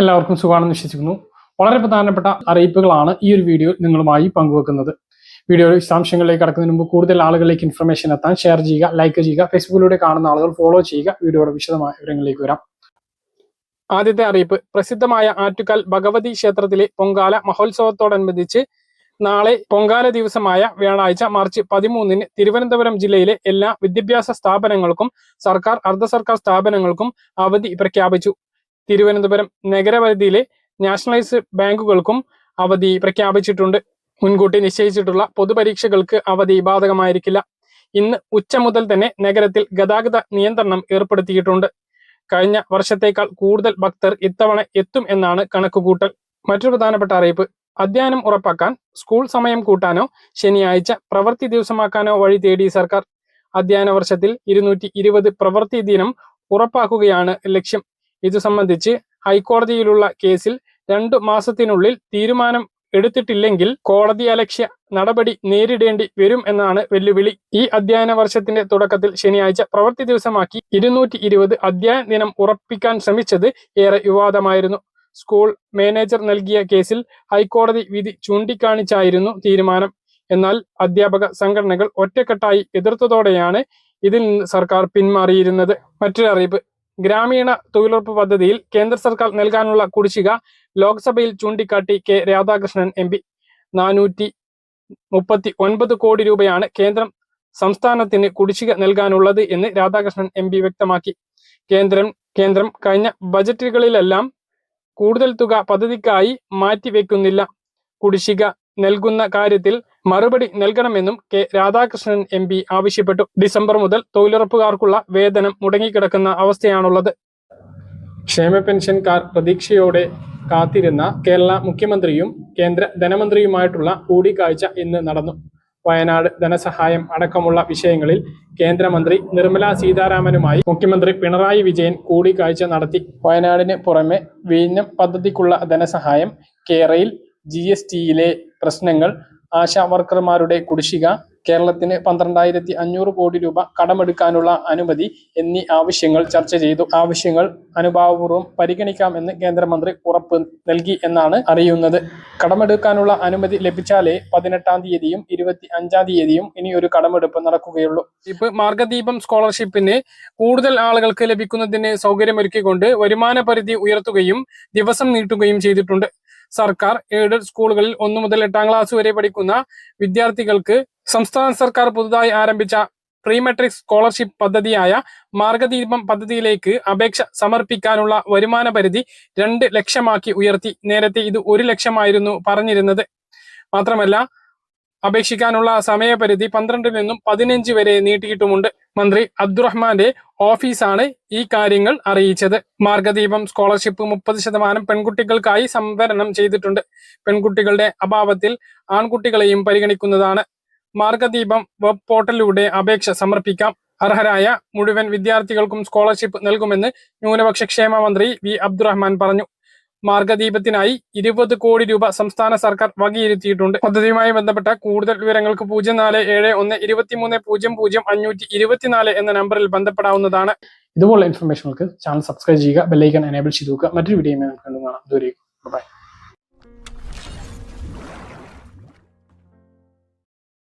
എല്ലാവർക്കും സുഖമാണെന്ന് വിശ്വസിക്കുന്നു. വളരെ പ്രധാനപ്പെട്ട അറിയിപ്പുകളാണ് ഈ ഒരു വീഡിയോ നിങ്ങളുമായി പങ്കുവെക്കുന്നത്. വീഡിയോയുടെ വിശദാംശങ്ങളിലേക്ക് കടക്കുന്നതിന് മുമ്പ് കൂടുതൽ ആളുകളിലേക്ക് ഇൻഫർമേഷൻ എത്താൻ ഷെയർ ചെയ്യുക, ലൈക്ക് ചെയ്യുക, ഫേസ്ബുക്കിലൂടെ കാണുന്ന ആളുകൾ ഫോളോ ചെയ്യുക. വീഡിയോയുടെ വിശദമായ വിവരങ്ങളിലേക്ക് വരാം. ആദ്യത്തെ അറിയിപ്പ്, പ്രസിദ്ധമായ ആറ്റുകാൽ ഭഗവതി ക്ഷേത്രത്തിലെ പൊങ്കാല മഹോത്സവത്തോടനുബന്ധിച്ച് നാളെ പൊങ്കാല ദിവസമായ വ്യാഴാഴ്ച മാർച്ച് 13-ന് തിരുവനന്തപുരം ജില്ലയിലെ എല്ലാ വിദ്യാഭ്യാസ സ്ഥാപനങ്ങൾക്കും സർക്കാർ അർദ്ധ സർക്കാർ സ്ഥാപനങ്ങൾക്കും അവധി പ്രഖ്യാപിച്ചു. തിരുവനന്തപുരം നഗരപരിധിയിലെ നാഷണലൈസ്ഡ് ബാങ്കുകൾക്കും അവധി പ്രഖ്യാപിച്ചിട്ടുണ്ട്. മുൻകൂട്ടി നിശ്ചയിച്ചിട്ടുള്ള പൊതുപരീക്ഷകൾക്ക് അവധി ബാധകമായിരിക്കില്ല. ഇന്ന് ഉച്ച മുതൽ തന്നെ നഗരത്തിൽ ഗതാഗത നിയന്ത്രണം ഏർപ്പെടുത്തിയിട്ടുണ്ട്. കഴിഞ്ഞ വർഷത്തേക്കാൾ കൂടുതൽ ഭക്തർ ഇത്തവണ എത്തും എന്നാണ് കണക്കുകൂട്ടൽ. മറ്റൊരു പ്രധാനപ്പെട്ട അറിയിപ്പ്, അധ്യയനം ഉറപ്പാക്കാൻ സ്കൂൾ സമയം കൂട്ടാനോ ശനിയാഴ്ച പ്രവൃത്തി ദിവസമാക്കാനോ വഴി തേടി സർക്കാർ. അധ്യയന വർഷത്തിൽ 220 പ്രവൃത്തി ദിനം ഉറപ്പാക്കുകയാണ് ലക്ഷ്യം. ഇതു സംബന്ധിച്ച് ഹൈക്കോടതിയിലുള്ള കേസിൽ 2 മാസത്തിനുള്ളിൽ തീരുമാനം എടുത്തിട്ടില്ലെങ്കിൽ കോടതിയലക്ഷ്യ നടപടി നേരിടേണ്ടി വരും എന്നാണ് വെല്ലുവിളി. ഈ അധ്യയന വർഷത്തിന്റെ തുടക്കത്തിൽ ശനിയാഴ്ച പ്രവൃത്തി ദിവസമാക്കി 220 അധ്യയന ദിനം ഉറപ്പിക്കാൻ ശ്രമിച്ചത് ഏറെ വിവാദമായിരുന്നു. സ്കൂൾ മാനേജർ നൽകിയ കേസിൽ ഹൈക്കോടതി വിധി ചൂണ്ടിക്കാണിച്ചായിരുന്നു തീരുമാനം. എന്നാൽ അധ്യാപക സംഘടനകൾ ഒറ്റക്കെട്ടായി എതിർത്തതോടെയാണ് ഇതിൽ നിന്ന് സർക്കാർ പിന്മാറിയിരുന്നത്. മറ്റൊരു അറിയിപ്പ്, ഗ്രാമീണ തൊഴിലുറപ്പ് പദ്ധതിയിൽ കേന്ദ്ര സർക്കാർ നൽകാനുള്ള കുടിശ്ശിക ലോക്സഭയിൽ ചൂണ്ടിക്കാട്ടി കെ രാധാകൃഷ്ണൻ എം പി. 439 കോടി രൂപയാണ് സംസ്ഥാനത്തിന് കുടിശ്ശിക നൽകാനുള്ളത് എന്ന് രാധാകൃഷ്ണൻ എം പി വ്യക്തമാക്കി. കേന്ദ്രം കഴിഞ്ഞ ബജറ്റുകളിലെല്ലാം കൂടുതൽ തുക പദ്ധതിക്കായി മാറ്റിവെക്കുന്നില്ല. കുടിശ്ശിക നൽകുന്ന കാര്യത്തിൽ മറുപടി നൽകണമെന്നും കെ രാധാകൃഷ്ണൻ എം പി ആവശ്യപ്പെട്ടു. ഡിസംബർ മുതൽ തൊഴിലുറപ്പുകാർക്കുള്ള വേതനം മുടങ്ങിക്കിടക്കുന്ന അവസ്ഥയാണുള്ളത്. ക്ഷേമ പെൻഷൻകാർ പ്രതീക്ഷയോടെ കാത്തിരുന്ന കേരള മുഖ്യമന്ത്രിയും കേന്ദ്ര ധനമന്ത്രിയുമായിട്ടുള്ള കൂടിക്കാഴ്ച ഇന്ന് നടന്നു. വയനാട് ധനസഹായം അടക്കമുള്ള വിഷയങ്ങളിൽ കേന്ദ്രമന്ത്രി നിർമ്മല സീതാരാമനുമായി മുഖ്യമന്ത്രി പിണറായി വിജയൻ കൂടിക്കാഴ്ച നടത്തി. വയനാടിന് പുറമെ വിഴിഞ്ഞം പദ്ധതിക്കുള്ള ധനസഹായം, കേരയിൽ GSTയിലെ പ്രശ്നങ്ങൾ, ആശാ വർക്കർമാരുടെ കുടിശ്ശിക, കേരളത്തിന് 12,500 കോടി രൂപ കടമെടുക്കാനുള്ള അനുമതി എന്നീ ആവശ്യങ്ങൾ ചർച്ച ചെയ്തു. ആവശ്യങ്ങൾ അനുഭാവപൂർവ്വം പരിഗണിക്കാമെന്ന് കേന്ദ്രമന്ത്രി ഉറപ്പ് നൽകി എന്നാണ് അറിയുന്നത്. കടമെടുക്കാനുള്ള അനുമതി ലഭിച്ചാലേ 18-ാം തീയതിയും 25-ാം തീയതിയും ഇനി ഒരു കടമെടുപ്പ് നടക്കുകയുള്ളൂ. ഇപ്പൊ മാർഗദീപം സ്കോളർഷിപ്പിന് കൂടുതൽ ആളുകൾക്ക് ലഭിക്കുന്നതിന് സൗകര്യമൊരുക്കിക്കൊണ്ട് വരുമാന പരിധി ഉയർത്തുകയും ദിവസം നീട്ടുകയും ചെയ്തിട്ടുണ്ട്. സർക്കാർ എയ്ഡഡ് സ്കൂളുകളിൽ 1 മുതൽ 8-ാം ക്ലാസ് വരെ പഠിക്കുന്ന വിദ്യാർത്ഥികൾക്ക് സംസ്ഥാന സർക്കാർ പുതുതായി ആരംഭിച്ച പ്രീ മെട്രിക് സ്കോളർഷിപ്പ് പദ്ധതിയായ മാർഗദീപം പദ്ധതിയിലേക്ക് അപേക്ഷ സമർപ്പിക്കാനുള്ള വരുമാന പരിധി 2 ലക്ഷമാക്കി ഉയർത്തി. നേരത്തെ ഇത് 1 ലക്ഷമായിരുന്നു പറഞ്ഞിരുന്നത്. മാത്രമല്ല, അപേക്ഷിക്കാനുള്ള സമയപരിധി 12 നിന്നും 15 വരെ നീട്ടിയിട്ടുമുണ്ട്. മന്ത്രി അബ്ദുറഹ്മാന്റെ ഓഫീസാണ് ഈ കാര്യങ്ങൾ അറിയിച്ചത്. മാർഗദീപം സ്കോളർഷിപ്പ് 30% പെൺകുട്ടികൾക്കായി സംവരണം ചെയ്തിട്ടുണ്ട്. പെൺകുട്ടികളുടെ അഭാവത്തിൽ ആൺകുട്ടികളെയും പരിഗണിക്കുന്നതാണ്. മാർഗദീപം വെബ് പോർട്ടലിലൂടെ അപേക്ഷ സമർപ്പിക്കാം. അർഹരായ മുഴുവൻ വിദ്യാർത്ഥികൾക്കും സ്കോളർഷിപ്പ് നൽകുമെന്ന് ന്യൂനപക്ഷ ക്ഷേമ മന്ത്രി വി അബ്ദുറഹ്മാൻ പറഞ്ഞു. മാർഗദീപത്തിനായി 20 കോടി രൂപ സംസ്ഥാന സർക്കാർ വകയിരുത്തിയിട്ടുണ്ട്. പദ്ധതിയുമായി ബന്ധപ്പെട്ട കൂടുതൽ വിവരങ്ങൾക്ക് 047123000524 എന്ന നമ്പറിൽ ബന്ധപ്പെടാവുന്നതാണ്. ഇതുപോലുള്ള ഇൻഫർമേഷനുകൾക്ക് ചാനൽ സബ്സ്ക്രൈബ് ചെയ്യുക, ബെല്ലൈക്കൺ എനേബിൾ ചെയ്ത് നോക്കുക. മറ്റൊരു വീഡിയോ നമുക്ക് കാണാം. ദൂരേക്കും ബൈ.